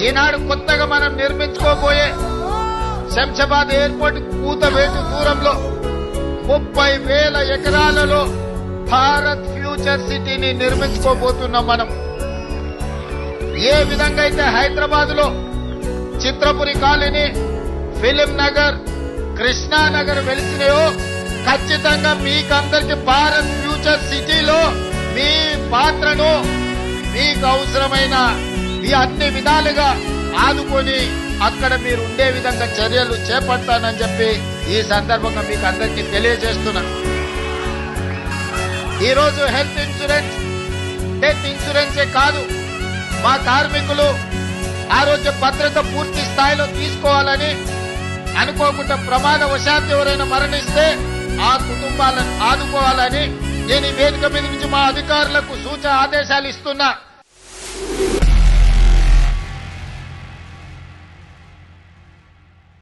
ఈనాడు కొత్తగా మనం నిర్మించుకోబోయే శంషాబాద్ ఎయిర్పోర్ట్ కూతవేటు దూరంలో 30,000 ఎకరాలలో భారత్ ఫ్యూచర్ సిటీని నిర్మించుకోబోతున్నాం మనం. ఏ విధంగా అయితే హైదరాబాద్ లో చిత్రపురి కాలనీ, ఫిలిం నగర్, కృష్ణానగర్ వెలిసినాయో ఖచ్చితంగా మీకందరికి భారత్ ఫ్యూచర్ సిటీలో మీ పాత్రను మీకు అవసరమైన మీ అన్ని విధాలుగా ఆదుకొని అక్కడ మీరు ఉండే విధంగా చర్యలు చేపడతానని చెప్పి ఈ సందర్భంగా మీకు అందరికీ తెలియజేస్తున్నా. ఈరోజు హెల్త్ ఇన్సూరెన్స్, డెత్ ఇన్సూరెన్సే కాదు, మా కార్మికులు ఆరోగ్య భద్రత పూర్తి స్థాయిలో తీసుకోవాలని, అనుకోకుండా ప్రమాదవశాత్తు ఎవరైనా మరణిస్తే ఆ కుటుంబాలను ఆదుకోవాలని నేను ఈ వేదిక మీద నుంచి మా అధికారులకు సూచన ఆదేశాలు ఇస్తున్నా.